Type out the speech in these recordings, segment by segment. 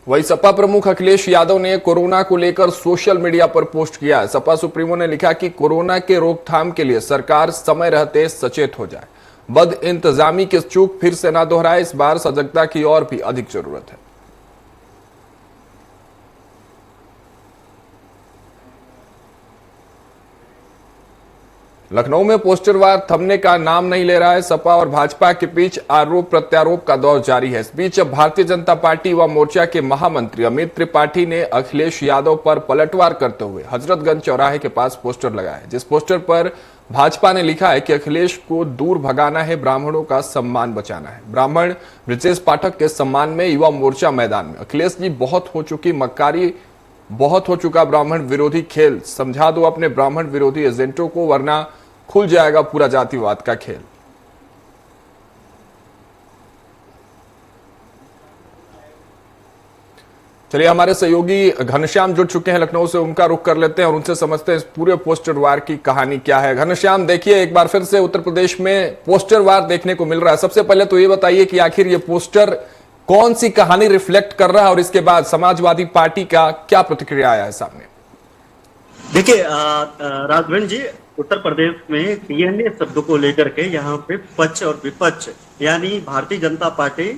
वही सपा प्रमुख अखिलेश यादव ने कोरोना को लेकर सोशल मीडिया पर पोस्ट किया है। सपा सुप्रीमो ने लिखा कि कोरोना के रोकथाम के लिए सरकार समय रहते सचेत हो जाए, बद इंतजामी की चूक फिर से ना दोहराए। इस बार सजगता की और भी अधिक जरूरत है। लखनऊ में पोस्टरवार थमने का नाम नहीं ले रहा है। सपा और भाजपा के बीच आरोप प्रत्यारोप का दौर जारी है। इस बीच भारतीय जनता पार्टी व मोर्चा के महामंत्री अमित त्रिपाठी ने अखिलेश यादव पर पलटवार करते हुए हजरतगंज चौराहे के पास पोस्टर लगाया, जिस पोस्टर पर भाजपा ने लिखा है कि अखिलेश को दूर भगाना है, ब्राह्मणों का सम्मान बचाना है। ब्राह्मण ब्रजेश पाठक के सम्मान में युवा मोर्चा मैदान में। अखिलेश जी, बहुत हो चुकी मक्कारी, बहुत हो चुका ब्राह्मण विरोधी खेल, समझा दो अपने ब्राह्मण विरोधी एजेंटों को, वरना खुल जाएगा पूरा जातिवाद का खेल। चलिए, हमारे सहयोगी घनश्याम जुड़ चुके हैं लखनऊ से, उनका रुख कर लेते हैं और उनसे समझते हैं इस पूरे पोस्टर वार की कहानी क्या है। घनश्याम, देखिए, एक बार फिर से उत्तर प्रदेश में पोस्टर वार देखने को मिल रहा है। सबसे पहले तो ये बताइए कि आखिर ये पोस्टर कौन सी कहानी रिफ्लेक्ट कर रहा है और इसके बाद समाजवादी पार्टी का क्या प्रतिक्रिया आया है सामने? देखिए राघवेंद्र जी, उत्तर प्रदेश में डीएनए शब्द को लेकर के यहाँ पे पक्ष और विपक्ष यानी भारतीय जनता पार्टी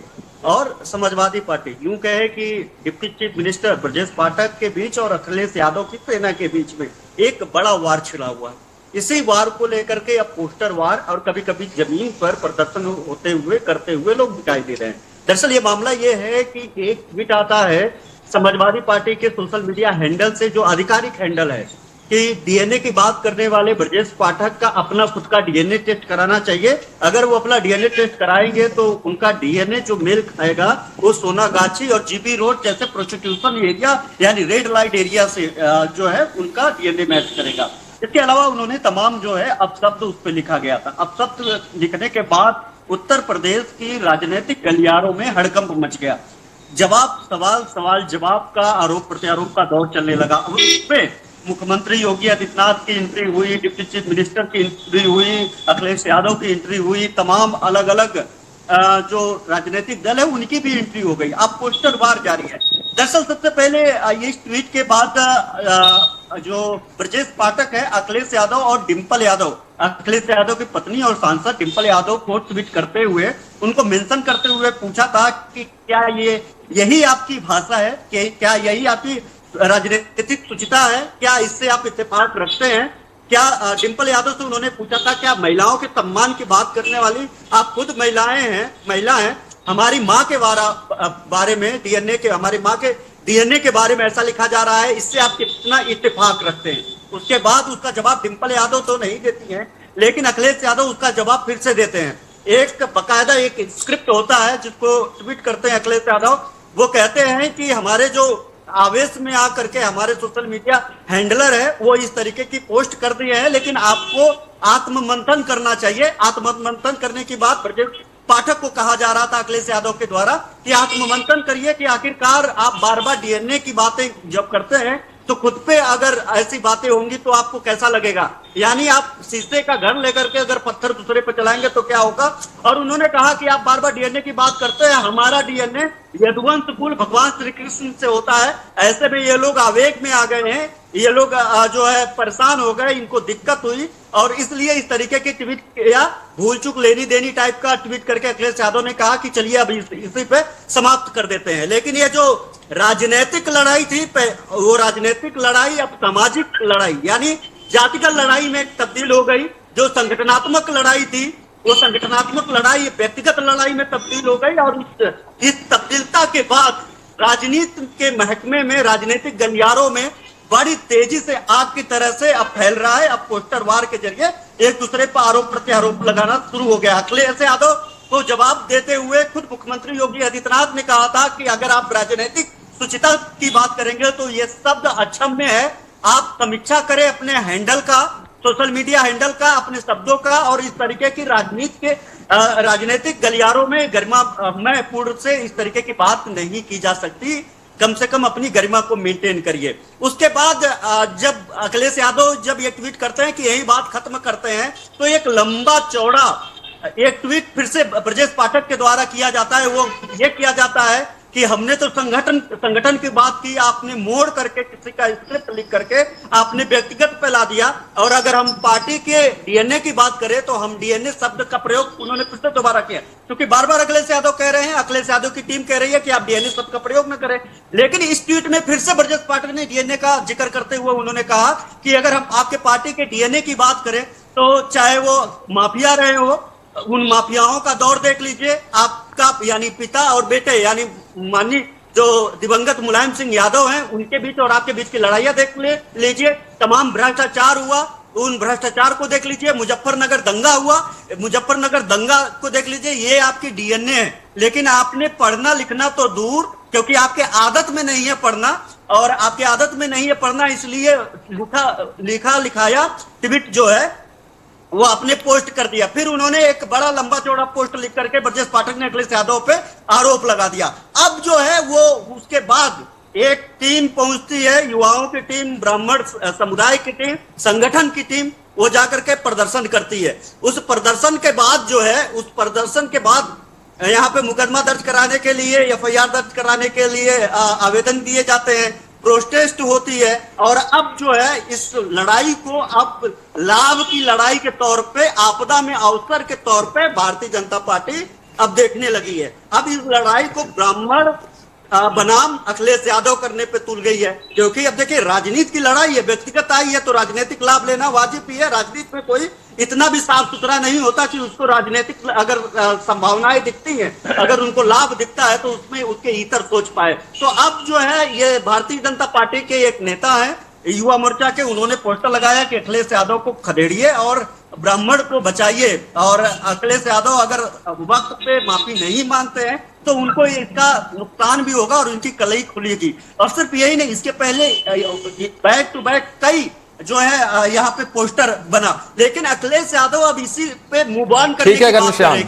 और समाजवादी पार्टी, यूं कहे कि deputy chief minister Brajesh Pathak के बीच और अखिलेश यादव की सेना के बीच में एक बड़ा वार छिड़ा हुआ है। इसी वार को लेकर के अब पोस्टर वार और कभी कभी जमीन पर प्रदर्शन होते हुए करते हुए लोग दिखाई दे रहे हैं। दरअसल ये मामला ये है कि एक ट्वीट आता है समाजवादी पार्टी के सोशल मीडिया हैंडल से, जो आधिकारिक हैंडल है, कि डीएनए की बात करने वाले ब्रजेश पाठक का अपना खुद का डीएनए टेस्ट कराना चाहिए। अगर वो अपना डीएनए टेस्ट कराएंगे तो उनका डीएनए जो मेल खाएगा वो सोनागाछी और जीबी रोड जैसे प्रोस्टिट्यूशन एरिया यानी रेड लाइट एरिया से जो है उनका डीएनए मैच करेगा। इसके अलावा उन्होंने तमाम जो है अपशब्द उस पर लिखा गया था। अपशब्द लिखने के बाद उत्तर प्रदेश की राजनीतिक गलियारों में हड़कंप मच गया। जवाब सवाल, सवाल जवाब का, आरोप प्रत्यारोप का दौर चलने लगा। उसपे मुख्यमंत्री योगी आदित्यनाथ की एंट्री हुई, डिप्टी चीफ मिनिस्टर की एंट्री हुई, अखिलेश यादव की एंट्री हुई, तमाम अलग अलग जो राजनीतिक दल है उनकी भी एंट्री हो गई। अब पोस्टर वार जारी है। दरअसल सबसे पहले इस ट्वीट के बाद जो ब्रजेश पाठक है, अखिलेश यादव और डिंपल यादव, अखिलेश यादव की पत्नी और सांसद डिंपल यादव को ट्वीट करते हुए उनको मेंशन करते हुए पूछा था कि क्या ये यही आपकी भाषा है, कि क्या यही आपकी राजनीतिक सुचिता है, क्या इससे आप इत्तेफाक रखते हैं? क्या डिंपल यादव से उन्होंने पूछा था क्या महिलाओं के सम्मान की बात करने वाली आप खुद महिला हैं, हमारी माँ के बारे में डीएनए के, हमारी माँ के डीएनए के बारे में ऐसा लिखा जा रहा है, इससे आप कितना इत्तेफाक रखते हैं? उसके बाद उसका जवाब डिंपल यादव तो नहीं देती हैं, लेकिन अखिलेश यादव उसका जवाब फिर से देते हैं। एक बकायदा एक स्क्रिप्ट होता है जिसको ट्वीट करते हैं अखिलेश यादव। वो कहते हैं कि हमारे जो आवेश में आकर के हमारे सोशल मीडिया हैंडलर है वो इस तरीके की पोस्ट कर दिए हैं, लेकिन आपको आत्ममंथन करना चाहिए। आत्ममंथन करने की बात ब्रजेश पाठक को कहा जा रहा था अखिलेश यादव के द्वारा कि आत्ममंथन करिए कि आखिरकार आप बार बार डीएनए की बातें जब करते हैं तो खुद पे अगर ऐसी बातें होंगी तो आपको कैसा लगेगा? यानी आप शीशे का घर लेकर के अगर पत्थर दूसरे पे चलाएंगे तो क्या होगा? और उन्होंने कहा कि आप बार बार डीएनए की बात करते हैं, हमारा डीएनए यदुवंश कुल भगवान श्री कृष्ण से होता है। ऐसे में ये लोग आवेग में आ गए हैं, ये लोग जो है परेशान हो गए, इनको दिक्कत हुई और इसलिए इस तरीके की ट्वीट किया। भूल चूक लेनी देनी टाइप का ट्वीट करके अखिलेश यादव ने कहा कि चलिए अब इसी पे समाप्त कर देते हैं। लेकिन ये जो राजनीतिक लड़ाई थी वो राजनीतिक लड़ाई अब सामाजिक लड़ाई यानी जातिगत लड़ाई में तब्दील हो गई। जो संगठनात्मक लड़ाई थी वो संगठनात्मक लड़ाई व्यक्तिगत लड़ाई में तब्दील हो गई और इस तब्दीलता के बाद राजनीति के महकमे में, राजनीतिक गलियारों में बड़ी तेजी से आग की तरह से अब फैल रहा है। अब पोस्टर वार के जरिए एक दूसरे पर आरोप प्रत्यारोप लगाना शुरू हो गया। अखिलेश यादव को जवाब देते हुए खुद मुख्यमंत्री योगी आदित्यनाथ ने कहा था कि अगर आप राजनीतिक सुचिता की बात करेंगे तो ये शब्द अक्षम्य है। आप समीक्षा करें अपने हैंडल का, सोशल मीडिया हैंडल का, अपने शब्दों का, और इस तरीके की राजनीति के राजनीतिक गलियारों में गरिमा में पूर्ण से इस तरीके की बात नहीं की जा सकती। कम से कम अपनी गरिमा को मेंटेन करिए। उसके बाद जब अखिलेश यादव जब ये ट्वीट करते हैं कि यही बात खत्म करते हैं तो एक लंबा चौड़ा एक ट्वीट फिर से ब्रजेश पाठक के द्वारा किया जाता है। वो ये किया जाता है कि हमने तो संगठन की बात की, आपने मोड़ करके किसी का स्क्रिप्ट लिख करके आपने व्यक्तिगत पे ला दिया। और अगर हम पार्टी के डीएनए की बात करें तो हम डीएनए शब्द का प्रयोग उन्होंने फिर से दोबारा किया, क्योंकि बार बार अखिलेश यादव कह रहे हैं, अखिलेश यादव की टीम कह रही है कि आप डीएनए शब्द का प्रयोग न करें। लेकिन इस ट्वीट में फिर से ब्रजेश पाठक ने डीएनए का जिक्र करते हुए उन्होंने कहा कि अगर हम आपके पार्टी के डीएनए की बात करें तो चाहे वो माफिया रहे हो, उन माफियाओं का दौर देख लीजिए, आपका यानी पिता और बेटे यानी माननीय जो दिवंगत मुलायम सिंह यादव हैं उनके बीच और आपके बीच की लड़ाइयां देख लीजिए, तमाम भ्रष्टाचार हुआ, उन भ्रष्टाचार को देख लीजिए, मुजफ्फरनगर दंगा हुआ, मुजफ्फरनगर दंगा को देख लीजिए, ये आपकी डीएनए है। लेकिन आपने पढ़ना लिखना तो दूर, क्योंकि आपके आदत में नहीं है पढ़ना, और आपके आदत में नहीं है पढ़ना, इसलिए लिखा लिखाया ट्वीट जो है वो आपने पोस्ट कर दिया। फिर उन्होंने एक बड़ा लंबा चौड़ा पोस्ट लिख करके ब्रजेश पाठक ने अखिलेश यादव पे आरोप लगा दिया। अब जो है वो उसके बाद एक टीम पहुंचती है, युवाओं की टीम, ब्राह्मण समुदाय की टीम, संगठन की टीम, वो जाकर के प्रदर्शन करती है। उस प्रदर्शन के बाद जो है, उस प्रदर्शन के बाद यहाँ पे मुकदमा दर्ज कराने के लिए, एफआईआर दर्ज कराने के लिए आवेदन दिए जाते हैं, प्रोटेस्ट होती है। और अब जो है इस लड़ाई को अब लाभ की लड़ाई के तौर पे, आपदा में अवसर के तौर पे भारतीय जनता पार्टी अब देखने लगी है। अब इस लड़ाई को ब्राह्मण बनाम अखिलेश यादव करने पे तुल गई है, क्योंकि अब देखिए राजनीति की लड़ाई है, व्यक्तिगत आई है तो राजनीतिक लाभ लेना वाजिब ही है। राजनीति में कोई इतना भी साफ सुथरा नहीं होता कि उसको राजनीतिक अगर संभावनाएं दिखती हैं, अगर उनको लाभ दिखता है तो उसमें उसके इतर सोच पाए। तो अब जो है ये भारतीय जनता पार्टी के एक नेता है युवा मोर्चा के, उन्होंने पोस्टर लगाया कि अखिलेश यादव को खदेड़िए और ब्राह्मण को बचाइए, और अखिलेश यादव अगर वक्त पे माफी नहीं मानते हैं तो उनको इसका नुकसान भी होगा और उनकी कलई खुलेगी। और सिर्फ यही नहीं, इसके पहले बैक टू बैक कई जो है यहाँ पे पोस्टर बना, लेकिन अखिलेश यादव अब इसी पे मूव ऑन करने ठीक है घनश्याम,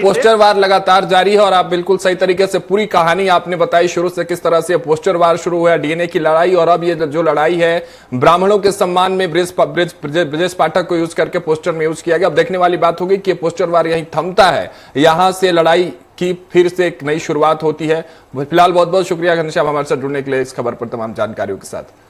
पोस्टर वार लगातार जारी है और आप बिल्कुल सही तरीके से पूरी कहानी आपने बताई शुरू से, किस तरह से पोस्टर वार शुरू हुआ, डीएनए की लड़ाई, और अब ये जो लड़ाई है ब्राह्मणों के सम्मान में ब्रजेश पाठक को यूज करके पोस्टर में यूज किया गया। अब देखने वाली बात होगी कि पोस्टर वार यहीं थमता है, यहां से लड़ाई की फिर से एक नई शुरुआत होती है। फिलहाल बहुत बहुत शुक्रिया घनश्याम हमारे साथ जुड़ने के लिए, इस खबर पर तमाम जानकारियों के साथ।